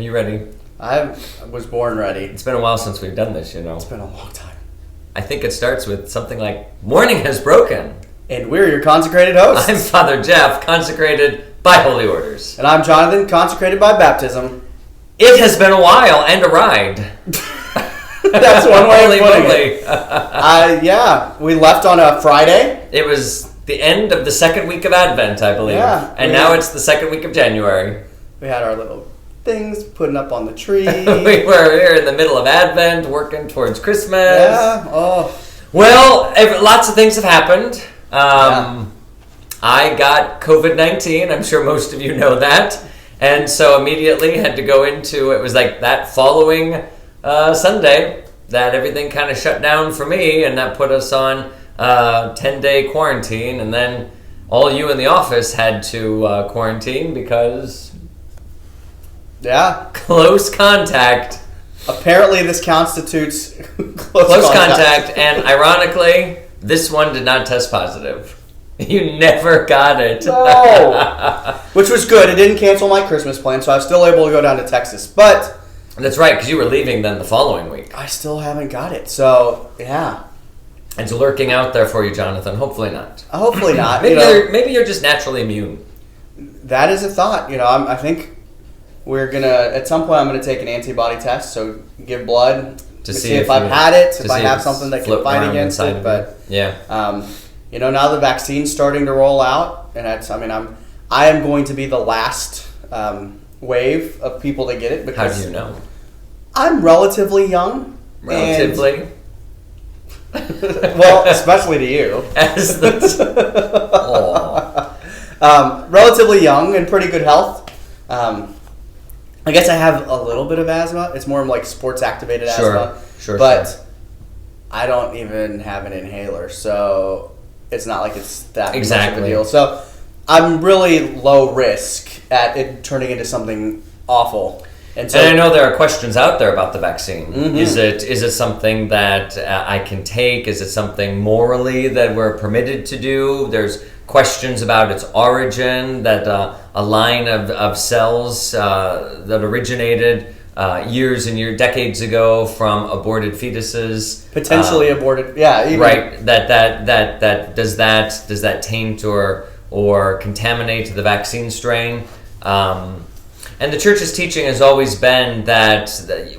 you ready? I was born ready. It's been a while since we've done this, It's been a long time. I think it starts with something like, morning has broken. And we're your consecrated hosts. I'm Father Jeff, consecrated by holy orders. And I'm Jonathan, consecrated by baptism. It has been a while and a ride. That's one way of putting it. Yeah, we left on a Friday. It was the end of the second week of Advent, I believe. Yeah. And now it's the second week of January. We had our little things putting up on the tree. We were here in the middle of Advent, working towards Christmas. Yeah, oh. Well, lots of things have happened. I got COVID-19. I'm sure most of you know that. And so immediately had to go into, it was like that following Sunday that everything kind of shut down for me, and that put us on 10-day quarantine. And then all you in the office had to quarantine because... Yeah. Close contact. Apparently this constitutes close contact. And ironically, this one did not test positive. You never got it. No. Which was good. It didn't cancel my Christmas plan, so I was still able to go down to Texas. But... That's right, because you were leaving then the following week. I still haven't got it, so yeah. It's lurking out there for you, Jonathan. Hopefully not. Hopefully not. Maybe you're just naturally immune. That is a thought. I think we're going to, at some point I'm going to take an antibody test, so give blood to see if I've had it, if I have something that can fight against it. But yeah. Now the vaccine's starting to roll out, and I am going to be the last wave of people to get it. Because how do you know? I'm relatively young. Relatively? Well, especially to you. Relatively young and pretty good health. I guess I have a little bit of asthma. It's more like sports activated asthma. But I don't even have an inhaler, so it's not like it's that much of a deal. So I'm really low risk at it turning into something awful. And I know there are questions out there about the vaccine. Mm-hmm. Is it something that I can take? Is it something morally that we're permitted to do? There's questions about its origin, that a line of cells that originated years and decades ago from aborted fetuses, potentially aborted. Yeah, right. That does that taint or contaminate the vaccine strain? And the Church's teaching has always been that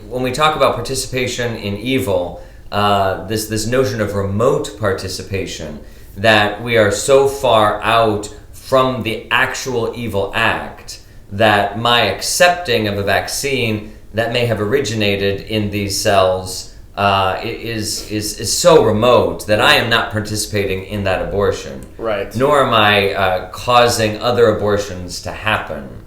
when we talk about participation in evil, this notion of remote participation, that we are so far out from the actual evil act that my accepting of a vaccine that may have originated in these cells is so remote that I am not participating in that abortion. Right. Nor am I causing other abortions to happen.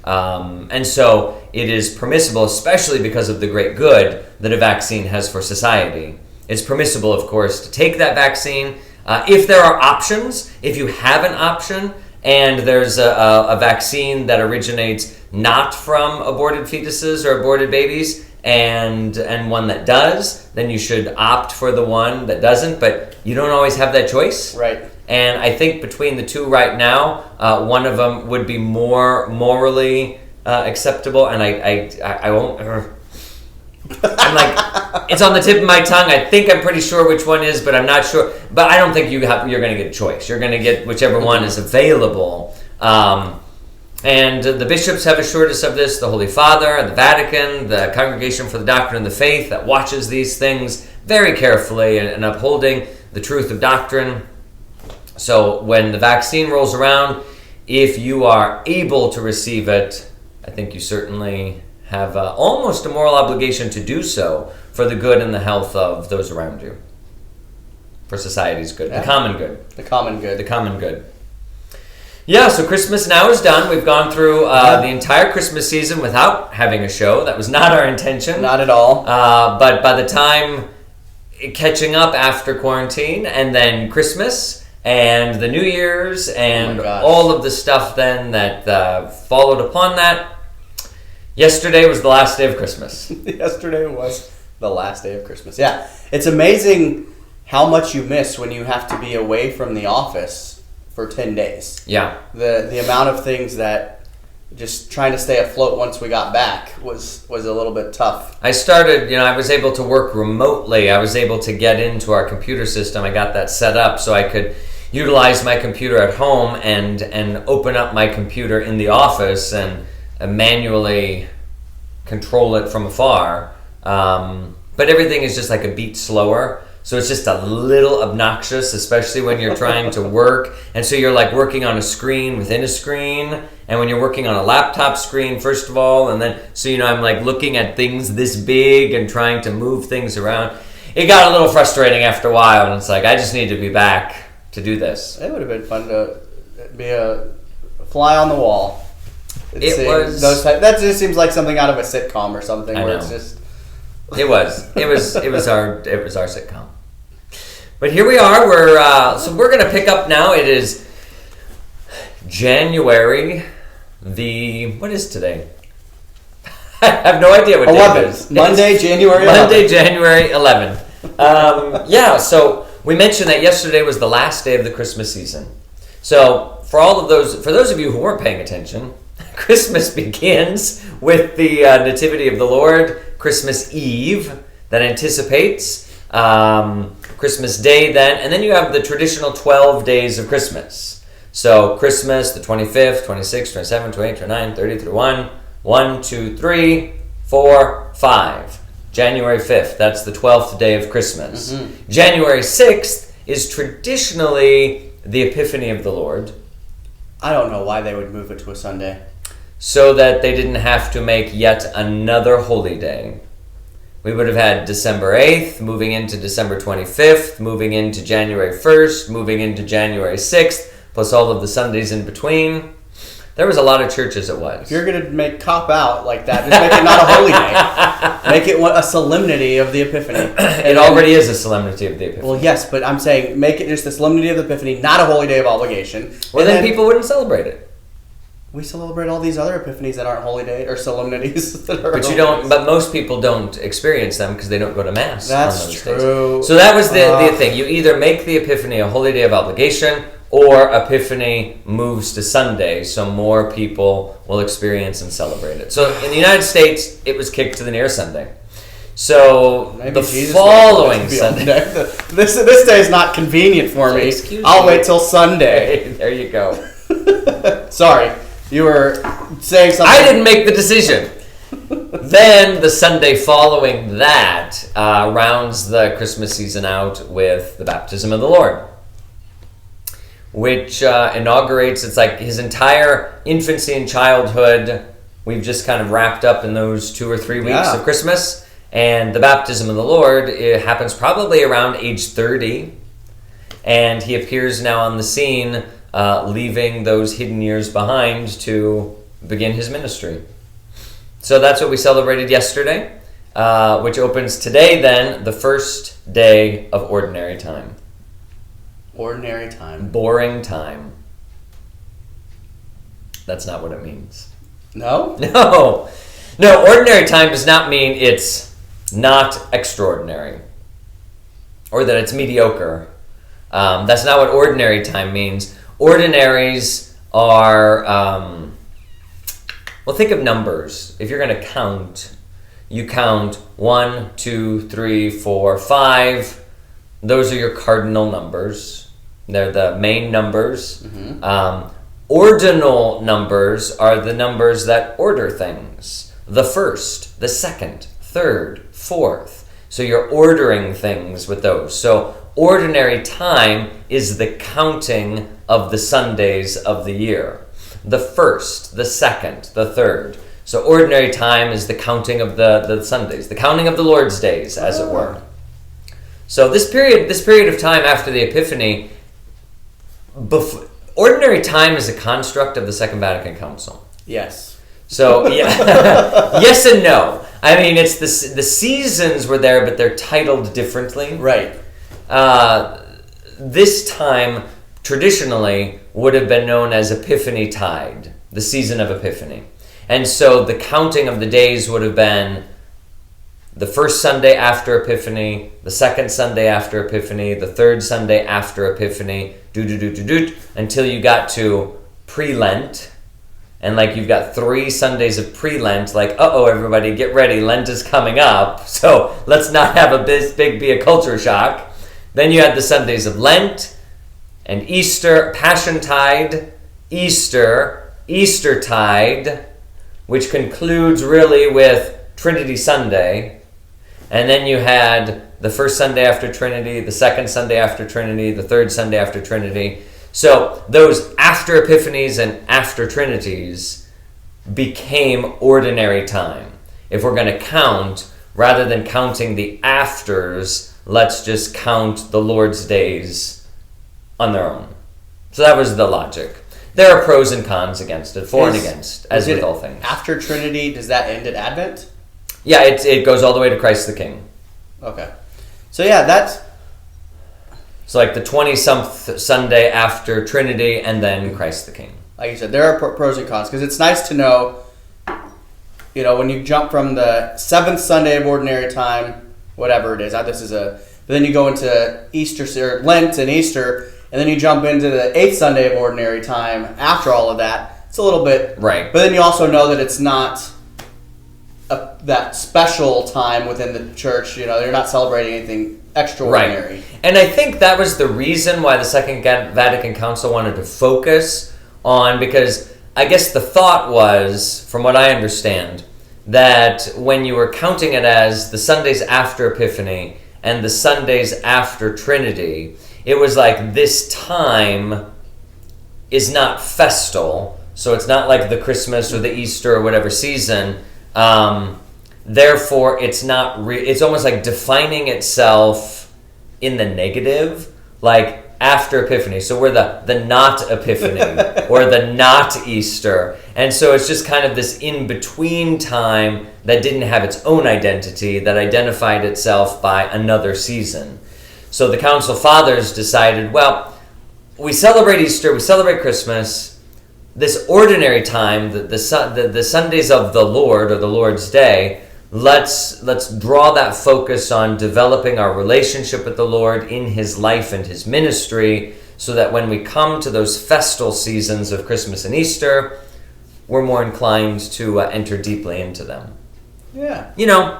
And so it is permissible, especially because of the great good that a vaccine has for society. It's permissible, of course, to take that vaccine. If there are options, if you have an option, and there's a vaccine that originates not from aborted fetuses or aborted babies, and one that does, then you should opt for the one that doesn't, but you don't always have that choice. Right. And I think between the two right now, one of them would be more morally acceptable, and I won't... I'm like, it's on the tip of my tongue. I think I'm pretty sure which one is, but I'm not sure. But I don't think you're going to get a choice. You're going to get whichever one is available. And the bishops have assured us of this, the Holy Father, the Vatican, the Congregation for the Doctrine of the Faith that watches these things very carefully and upholding the truth of doctrine. So when the vaccine rolls around, if you are able to receive it, I think you certainly have almost a moral obligation to do so for the good and the health of those around you. For society's good. Yeah. The common good. The common good. The common good. Yeah, so Christmas now is done. We've gone through the entire Christmas season without having a show. That was not our intention. Not at all. But by the time catching up after quarantine and then Christmas and the New Year's and all of the stuff then that followed upon that, yesterday was the last day of Christmas. Yesterday was the last day of Christmas. Yeah. It's amazing how much you miss when you have to be away from the office for 10 days. Yeah. The amount of things that just trying to stay afloat once we got back was a little bit tough. I started, I was able to work remotely. I was able to get into our computer system. I got that set up so I could utilize my computer at home and open up my computer in the office and manually control it from afar. But everything is just like a beat slower. So it's just a little obnoxious, especially when you're trying to work. And so you're like working on a screen within a screen. And when you're working on a laptop screen, first of all, and then, so, I'm like looking at things this big and trying to move things around. It got a little frustrating after a while. And it's like, I just need to be back to do this. It would have been fun to be a fly on the wall. That just seems like something out of a sitcom or something. It's just. It was our sitcom. But here we are. We're going to pick up now. It is January. What is today? I have no idea what 11th. day it is. Monday, January 11th. Monday, January 11th. So we mentioned that yesterday was the last day of the Christmas season. So for those of you who weren't paying attention, Christmas begins with the Nativity of the Lord, Christmas Eve that anticipates Christmas Day then, and then you have the traditional 12 days of Christmas. So Christmas, the 25th, 26th, 27th, 28th, 29th, 30th, 31, 1, 2, 3, 4, 5. January 5th, that's the 12th day of Christmas. Mm-hmm. January 6th is traditionally the Epiphany of the Lord. I don't know why they would move it to a Sunday. So that they didn't have to make yet another holy day. We would have had December 8th, moving into December 25th, moving into January 1st, moving into January 6th, plus all of the Sundays in between. There was a lot of churches it was. If you're going to make cop out like that, just make it not a holy day. Make it a solemnity of the Epiphany. It already is a solemnity of the Epiphany. Well, yes, but I'm saying make it just the solemnity of the Epiphany, not a holy day of obligation. Well, then people wouldn't celebrate it. We celebrate all these other epiphanies that aren't holy days or solemnities that are. But you don't. But most people don't experience them because they don't go to mass. That's on those true. Days. So that was the thing. You either make the Epiphany a holy day of obligation, or Epiphany moves to Sunday, so more people will experience and celebrate it. So in the United States, it was kicked to the nearest Sunday. So maybe the Jesus following Sunday. This day is not convenient for me. I'll wait till Sunday. Hey, there you go. Sorry. You were saying something. I didn't make the decision. Then the Sunday following that rounds the Christmas season out with the baptism of the Lord, which inaugurates, it's like his entire infancy and childhood. We've just kind of wrapped up in those 2 or 3 weeks of Christmas. And the baptism of the Lord, it happens probably around age 30. And he appears now on the scene, leaving those hidden years behind to begin his ministry. So that's what we celebrated yesterday, which opens today then, the first day of ordinary time. Ordinary time. Boring time. That's not what it means. No? No, ordinary time does not mean it's not extraordinary or that it's mediocre. That's not what ordinary time means. Ordinaries are, well, think of numbers. If you're going to count, you count 1, 2, 3, 4, 5. Those are your cardinal numbers. They're the main numbers. Mm-hmm. Ordinal numbers are the numbers that order things. The first, the second, third, fourth. So you're ordering things with those. So ordinary time is the counting of the Sundays of the year. The first, the second, the third. So ordinary time is the counting of the Sundays, the counting of the Lord's days, as it were. So this period of time after the Epiphany, ordinary time is a construct of the Second Vatican Council. Yes. So yeah, yes and no. I mean, it's the seasons were there, but they're titled differently. Right. This time traditionally would have been known as Epiphany Tide, the season of Epiphany, and so the counting of the days would have been the first Sunday after Epiphany, the second Sunday after Epiphany, the third Sunday after Epiphany, until you got to pre-Lent, and like you've got 3 Sundays of pre-Lent, like, uh-oh, everybody, get ready, Lent is coming up, so let's not have a big be a culture shock. Then you had the Sundays of Lent, and Easter, Passiontide, Easter, Eastertide, which concludes really with Trinity Sunday. And then you had the first Sunday after Trinity, the second Sunday after Trinity, the third Sunday after Trinity. So those after Epiphanies and after Trinities became ordinary time. If we're going to count, rather than counting the afters, let's just count the Lord's days on their own. So that was the logic. There are pros and cons against it, for and against, as with all things. After Trinity, does that end at Advent? Yeah, it goes all the way to Christ the King. Okay. So yeah, that's... So like the 20-something Sunday after Trinity, and then Christ the King. Like you said, there are pros and cons, because it's nice to know, when you jump from the 7th Sunday of Ordinary Time, whatever it is, but then you go into Easter, or Lent and Easter, and then you jump into the 8th Sunday of Ordinary Time after all of that. It's a little bit... Right. But then you also know that it's not that special time within the church. They're not celebrating anything extraordinary. Right. And I think that was the reason why the Second Vatican Council wanted to focus on, because I guess the thought was, from what I understand, that when you were counting it as the Sundays after Epiphany and the Sundays after Trinity, it was like this time is not festal, so it's not like the Christmas or the Easter or whatever season. Therefore, it's not. It's almost like defining itself in the negative, like after Epiphany. So we're the not Epiphany or the not Easter, and so it's just kind of this in between time that didn't have its own identity, that identified itself by another season. So the Council Fathers decided, well, we celebrate Easter, we celebrate Christmas. This ordinary time, the Sundays of the Lord, or the Lord's Day, let's draw that focus on developing our relationship with the Lord in His life and His ministry, so that when we come to those festal seasons of Christmas and Easter, we're more inclined to enter deeply into them. Yeah.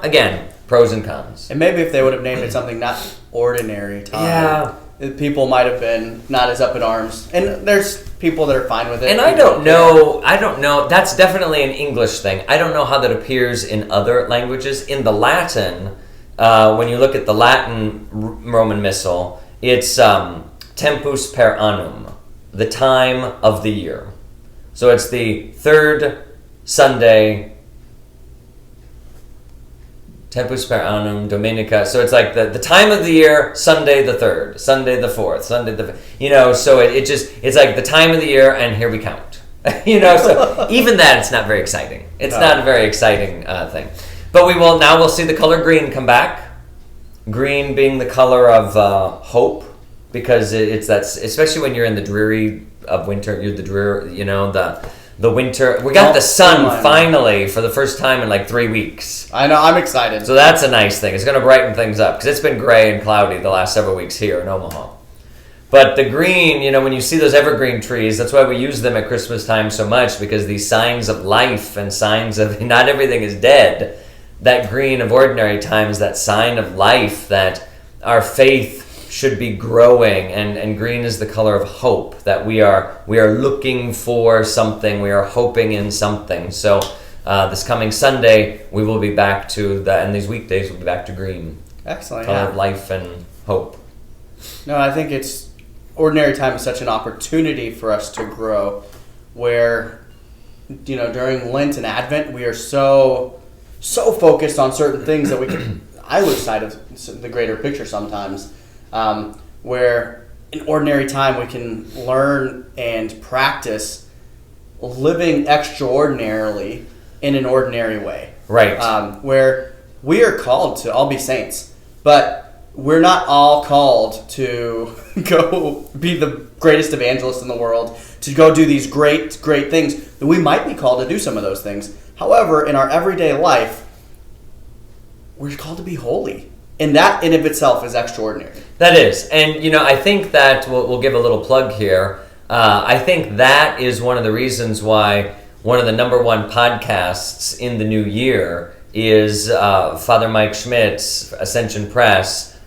Again, pros and cons. And maybe if they would have named it something not ordinary time, people might have been not as up in arms. And there's people that are fine with it. And I don't know. That's definitely an English thing. I don't know how that appears in other languages. In the Latin, when you look at the Latin Roman Missal, it's tempus per annum, the time of the year. So it's the third Sunday, tempus per annum, Dominica. So it's like the time of the year, Sunday the 3rd, Sunday the 4th, Sunday the 5th. So it's like the time of the year, and here we count. So even that, it's not very exciting. It's not a very exciting thing. But we'll see the color green come back. Green being the color of hope, because it's that, especially when you're in the dreary of winter, you're the dreary, the winter. We got the sun finally for the first time in like 3 weeks. I know, I'm excited. So that's a nice thing. It's going to brighten things up, because it's been gray and cloudy the last several weeks here in Omaha. But the green, when you see those evergreen trees, that's why we use them at Christmas time so much, because these signs of life and signs of not everything is dead. That green of ordinary time is that sign of life, that our faith should be growing, and green is the color of hope, that we are looking for something, we are hoping in something. So this coming Sunday, we will be back to and these weekdays we'll be back to green. Excellent. Color of life and hope. No, I think ordinary time is such an opportunity for us to grow, where during Lent and Advent we are so focused on certain things that I lose sight of the greater picture sometimes. Where in ordinary time we can learn and practice living extraordinarily in an ordinary way. Right. Where we are called to all be saints, but we're not all called to go be the greatest evangelist in the world, to go do these great things. We might be called to do some of those things. However, in our everyday life, we're called to be holy. And that in of itself is extraordinary. That is. And, I think that we'll give a little plug here. I think that is one of the reasons why one of the number one podcasts in the new year is Father Mike Schmidt's Ascension Press,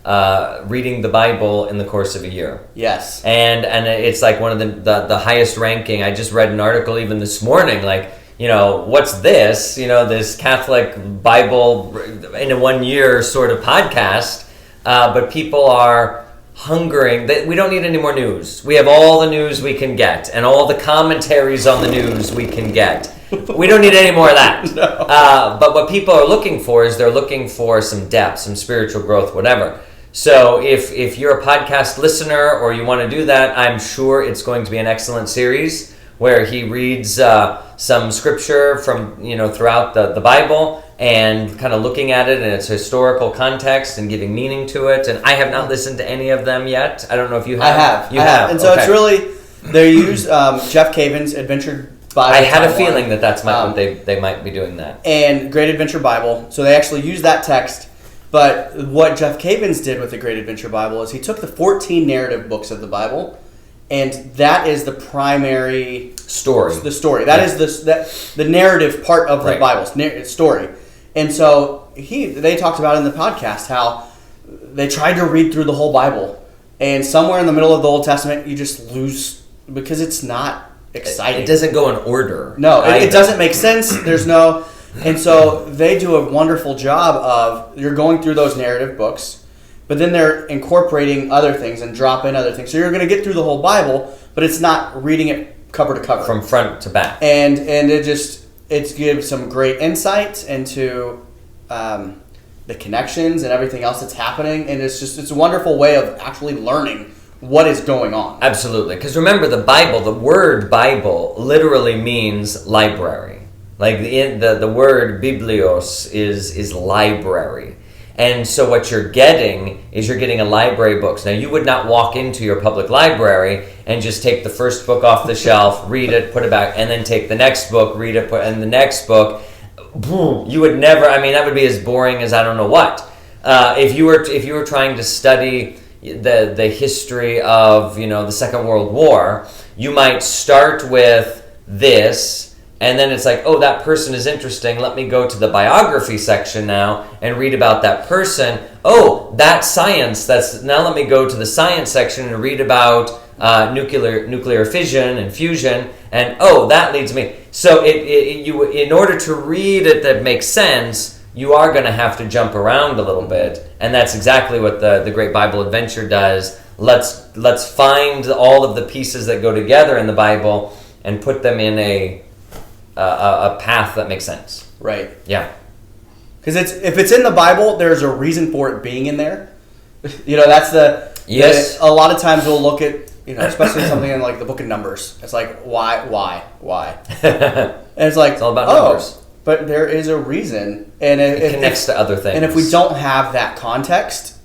reading the Bible in the course of a year. Yes. And it's like one of the highest ranking. I just read an article even this morning, like, what's this? This Catholic Bible in a 1 year sort of podcast. But people are hungering. We don't need any more news. We have all the news we can get and all the commentaries on the news we can get. We don't need any more of that. No. But what people are looking for is they're looking for some depth, some spiritual growth, whatever. So if you're a podcast listener or you want to do that, I'm sure it's going to be an excellent series where he reads some scripture from throughout the Bible and kind of looking at it in its historical context and giving meaning to it. And I have not listened to any of them yet. I don't know if you have. I have. You have. And so it's really, they use Jeff Caven's Adventure Bible. I had a feeling that's what they might be doing that. And Great Adventure Bible. So they actually use that text. But what Jeff Cavins did with the Great Adventure Bible is he took the 14 narrative books of the Bible, and that is the primary story. The story. That is the narrative part of the Bible, story. And so they talked about in the podcast how they tried to read through the whole Bible, and somewhere in the middle of the Old Testament you just lose because it's not exciting. It doesn't go in order. No, it doesn't make sense. There's no... And so they do a wonderful job of, you're going through those narrative books, but then they're incorporating other things and drop in other things. So you're going to get through the whole Bible, but it's not reading it cover to cover. From front to back. And it gives some great insight into the connections and everything else that's happening. And it's a wonderful way of actually learning what is going on. Absolutely. Because remember, the Bible, the word Bible literally means library. Like the word biblios is library. And so what you're getting is you're getting a library of books. Now, you would not walk into your public library and just take the first book off the shelf, read it, put it back, and then take the next book, read it, and the next book. You would never, that would be as boring as I don't know what. If you were trying to study the history of, the Second World War, you might start with this. And then it's like, oh, that person is interesting. Let me go to the biography section now and read about that person. Oh, that's science. Now let me go to the science section and read about nuclear fission and fusion. And oh, that leads me. So you in order to read it that makes sense, you are going to have to jump around a little bit. And that's exactly what the Great Bible Adventure does. Let's find all of the pieces that go together in the Bible and put them in a path that makes sense. Right. Yeah. Because if it's in the Bible, there's a reason for it being in there. That's yes. A lot of times we'll look at, especially something in like the Book of Numbers. It's like, why? And it's like, it's all about numbers. But there is a reason, and it connects to other things. And if we don't have that context,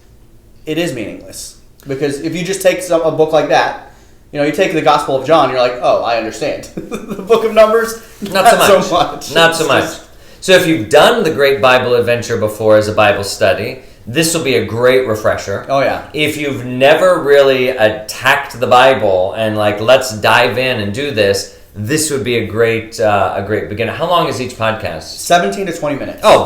it is meaningless. Because if you just take a book like that. You take the Gospel of John, you're like, oh, I understand. The Book of Numbers, not so much. Not so much. So if you've done the Great Bible Adventure before as a Bible study, this will be a great refresher. Oh, yeah. If you've never really attacked the Bible and let's dive in and do this, this would be a great beginner. How long is each podcast? 17 to 20 minutes. Oh,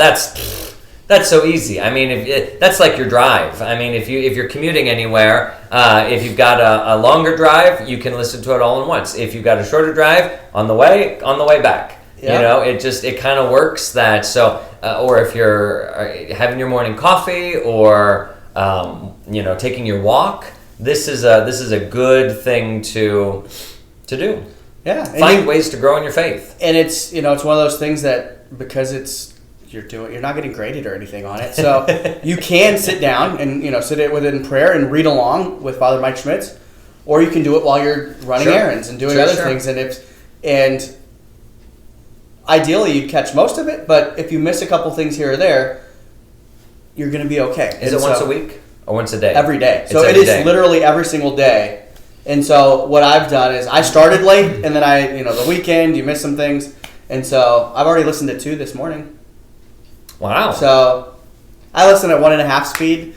that's so easy. That's like your drive. If you're commuting anywhere, if you've got a longer drive, you can listen to it all in once. If you've got a shorter drive, on the way back. Yeah. It kind of works that. So, or if you're having your morning coffee or taking your walk, this is a good thing to do. Yeah. Find ways to grow in your faith. And it's it's one of those things that because you're not getting graded or anything on it. So you can sit down and sit within prayer and read along with Father Mike Schmitz, or you can do it while you're running errands and doing other things. And ideally you'd catch most of it, but if you miss a couple things here or there, you're going to be okay. Is it once a week or once a day? Every day. So it is literally every single day. And so what I've done is I started late, and then the weekend you miss some things, and so I've already listened to 2 this morning. Wow. So I listen at 1.5 speed.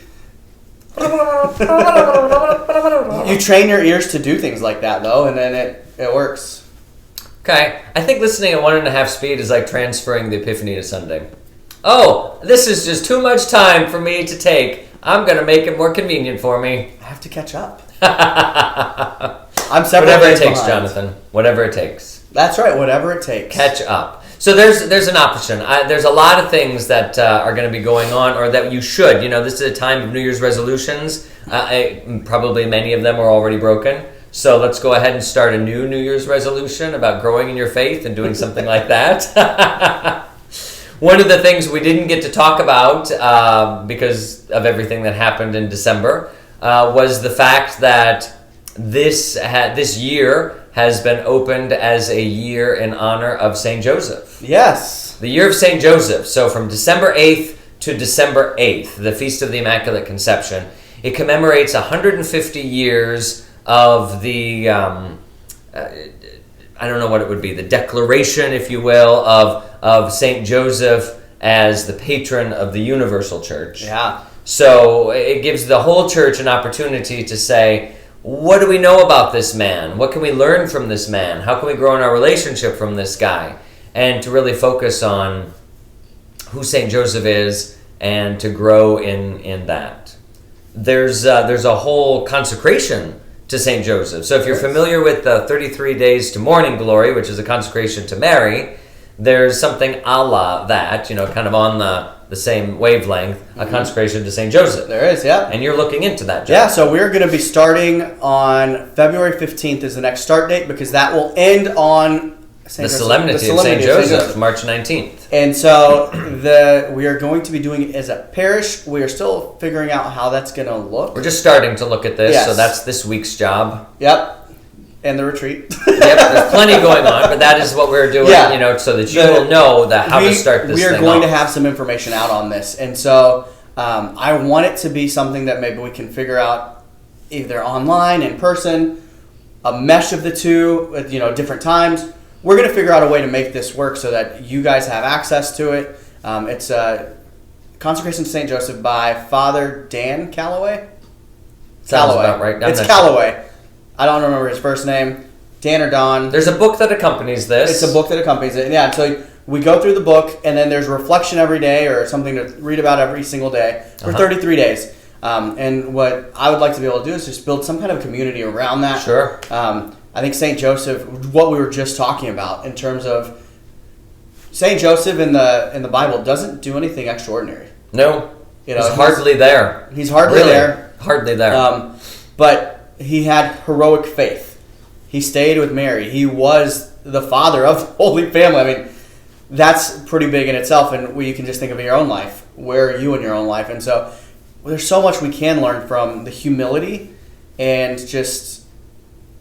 You train your ears to do things like that, though, and then it works. Okay. I think listening at 1.5 speed is like transferring the Epiphany to Sunday. Oh, this is just too much time for me to take. I'm going to make it more convenient for me. I have to catch up. I'm several Whatever it days takes, behind. Jonathan. Whatever it takes. That's right. Whatever it takes. Catch up. So there's an option. There's a lot of things that are going to be going on, or that you should. This is a time of New Year's resolutions. Probably many of them are already broken. So let's go ahead and start a new New Year's resolution about growing in your faith and doing something like that. One of the things we didn't get to talk about because of everything that happened in December was the fact that this year has been opened as a year in honor of St. Joseph. Yes. The year of St. Joseph. So from December 8th to December 8th, the Feast of the Immaculate Conception, it commemorates 150 years of the, I don't know what it would be, the declaration, if you will, of St. Joseph as the patron of the universal church. Yeah. So it gives the whole church an opportunity to say, what do we know about this man? What can we learn from this man? How can we grow in our relationship from this guy? And to really focus on who St. Joseph is and to grow in that. There's a whole consecration to St. Joseph. So if you're familiar with the 33 Days to Morning Glory, which is a consecration to Mary, there's something a la that, kind of on the same wavelength, a consecration to St. Joseph. There is, yeah. And you're looking into that, John. Yeah, so we're going to be starting on February 15th is the next start date, because that will end on the Solemnity of St. Joseph, March 19th. And so we are going to be doing it as a parish. We are still figuring out how that's going to look. We're just starting to look at this, Yes. so that's this week's job. Yep. And the retreat. Yep, there's plenty going on, but that is what we're doing, so that you will know how to start this thing We are going off. to have some information out on this. And so I want it to be something that maybe we can figure out either online, in person, a mesh of the two at different times. We're going to figure out a way to make this work so that you guys have access to it. It's Consecration to St. Joseph by Father Dan Calloway. Sounds about right. It's Calloway. I don't remember his first name. Dan or Don. There's a book that accompanies this. It's a book that accompanies it. Yeah, so we go through the book, and then there's reflection every day or something to read about every single day for 33 days. And what I would like to be able to do is just build some kind of community around that. Sure. I think St. Joseph, what we were just talking about in terms of St. Joseph in the Bible doesn't do anything extraordinary. No. He's hardly there. He's hardly there. Hardly there. But he had heroic faith. He stayed with Mary. He was the father of the Holy Family. I mean, that's pretty big in itself. And you can just think of your own life. Where are you in your own life? And so there's so much we can learn from the humility and just,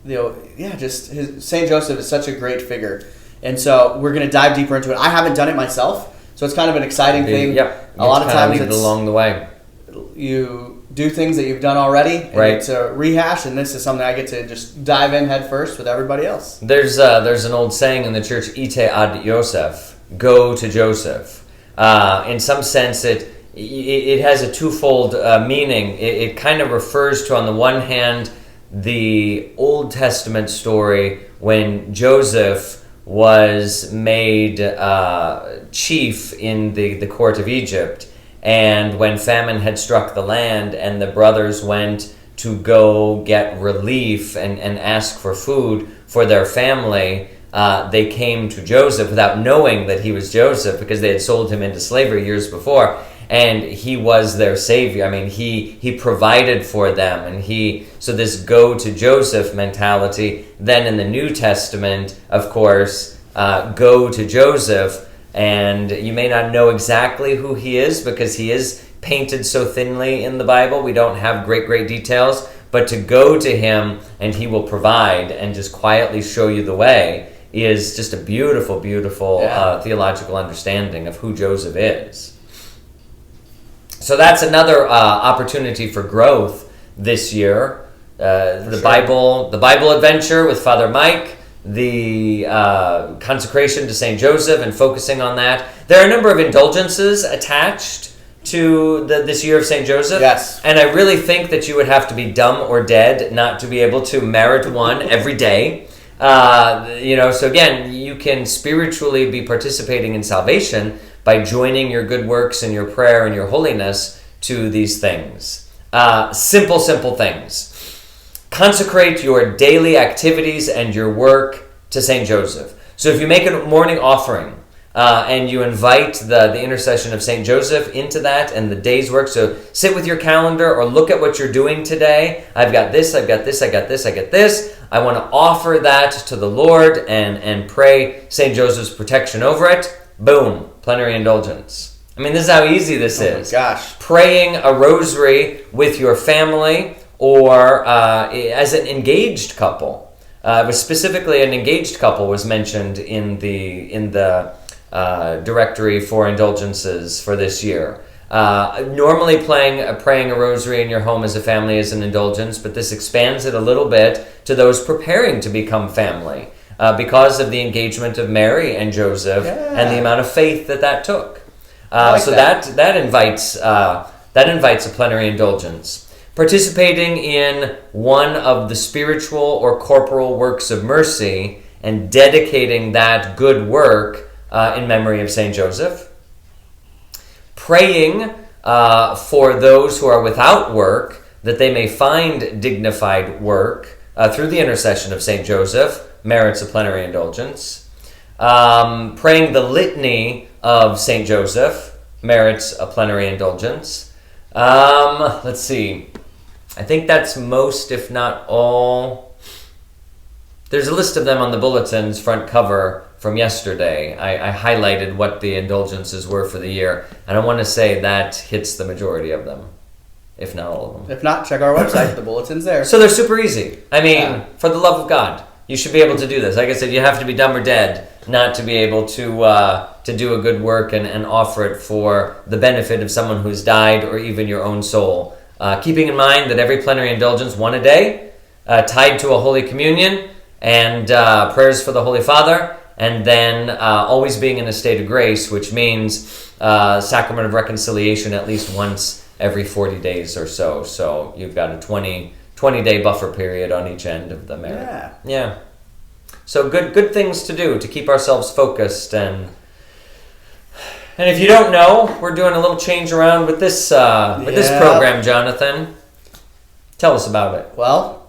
St. Joseph is such a great figure. And so we're going to dive deeper into it. I haven't done it myself, so it's kind of an exciting thing. Yep. A lot of times it's along the way. You do things that you've done already, and right? It's a rehash, and this is something I get to just dive in head first with everybody else. There's an old saying in the church, "Ite ad Joseph," go to Joseph. In some sense, it has a twofold meaning. It kind of refers to, on the one hand, the Old Testament story when Joseph was made chief in the court of Egypt. And when famine had struck the land and the brothers went to go get relief and ask for food for their family, they came to Joseph without knowing that he was Joseph, because they had sold him into slavery years before. And he was their savior. I mean, he provided for them. And so this go to Joseph mentality. Then in the New Testament, of course, go to Joseph. And you may not know exactly who he is, because he is painted so thinly in the Bible. We don't have great details. But to go to him and he will provide and just quietly show you the way is just a beautiful theological understanding of who Joseph is. So that's another opportunity for growth this year. The Bible adventure with Father Mike. The consecration to St. Joseph and focusing on that. There are a number of indulgences attached to this year of St. Joseph. Yes. And I really think that you would have to be dumb or dead not to be able to merit one every day. So again, you can spiritually be participating in salvation by joining your good works and your prayer and your holiness to these things. Simple things. Consecrate your daily activities and your work to St. Joseph. So if you make a morning offering and you invite the intercession of St. Joseph into that and the day's work, so sit with your calendar or look at what you're doing today. I've got this, I got this. I want to offer that to the Lord and pray St. Joseph's protection over it. Boom, plenary indulgence. I mean, this is how easy this is. Oh my gosh. Praying a rosary with your family or as an engaged couple. It was specifically an engaged couple was mentioned in the directory for indulgences for this year. Normally praying a rosary in your home as a family is an indulgence, but this expands it a little bit to those preparing to become family because of the engagement of Mary and Joseph and the amount of faith that took. That invites a plenary indulgence. Participating in one of the spiritual or corporal works of mercy and dedicating that good work in memory of St. Joseph. Praying for those who are without work that they may find dignified work through the intercession of St. Joseph merits a plenary indulgence. Praying the litany of St. Joseph merits a plenary indulgence. Let's see. I think that's most, if not all. There's a list of them on the bulletin's front cover from yesterday. I highlighted what the indulgences were for the year, and I want to say that hits the majority of them, if not all of them. If not, check our website. The bulletin's there. So they're super easy. I mean, for the love of God, you should be able to do this. Like I said, you have to be dumb or dead not to be able to do a good work and offer it for the benefit of someone who's died or even your own soul. Keeping in mind that every plenary indulgence, one a day, tied to a Holy Communion and prayers for the Holy Father, and then always being in a state of grace, which means sacrament of reconciliation at least once every 40 days or so. So you've got a 20-day buffer period on each end of the merit. Yeah. So good things to do to keep ourselves focused. And if you don't know, we're doing a little change around with this program, Jonathan. Tell us about it. Well,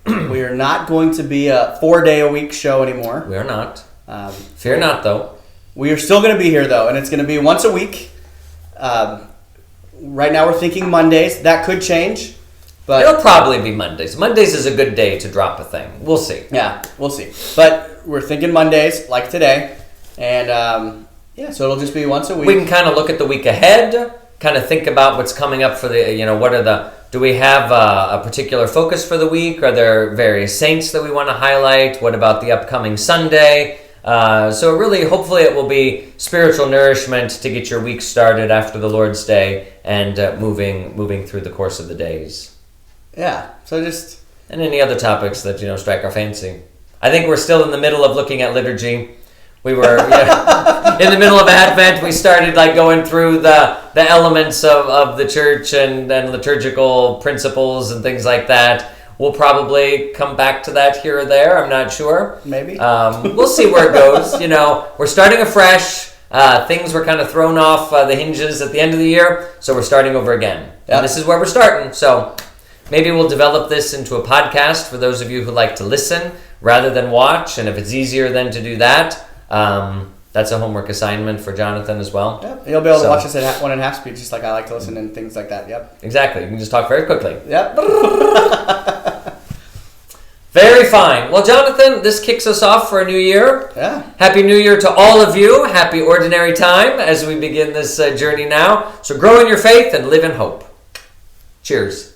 we are not going to be a 4-day-a-week show anymore. We are not. Fear not, though. We are still going to be here, though, and it's going to be once a week. Right now we're thinking Mondays. That could change. But it'll probably be Mondays. Mondays is a good day to drop a thing. We'll see. Yeah, we'll see. But we're thinking Mondays, like today. And, so it'll just be once a week. We can kind of look at the week ahead, kind of think about what's coming up for the, do we have a particular focus for the week? Are there various saints that we want to highlight? What about the upcoming Sunday? So really, hopefully it will be spiritual nourishment to get your week started after the Lord's Day and moving through the course of the days. Yeah, so just... And any other topics that, strike our fancy. I think we're still in the middle of looking at liturgy. We were in the middle of Advent. We started going through the elements of the church and liturgical principles and things like that. We'll probably come back to that here or there. I'm not sure. Maybe. We'll see where it goes. We're starting afresh. Things were kind of thrown off the hinges at the end of the year, so we're starting over again. Yep. And this is where we're starting. So maybe we'll develop this into a podcast for those of you who like to listen rather than watch. And if it's easier then to do that, that's a homework assignment for Jonathan as well. Yep. You'll be able to watch us at 1.5 speed, just like I like to listen and things like that. Yep. Exactly. You can just talk very quickly. Yep. Very fine. Well, Jonathan, this kicks us off for a new year. Yeah. Happy New Year to all of you. Happy ordinary time as we begin this journey now. So grow in your faith and live in hope. Cheers.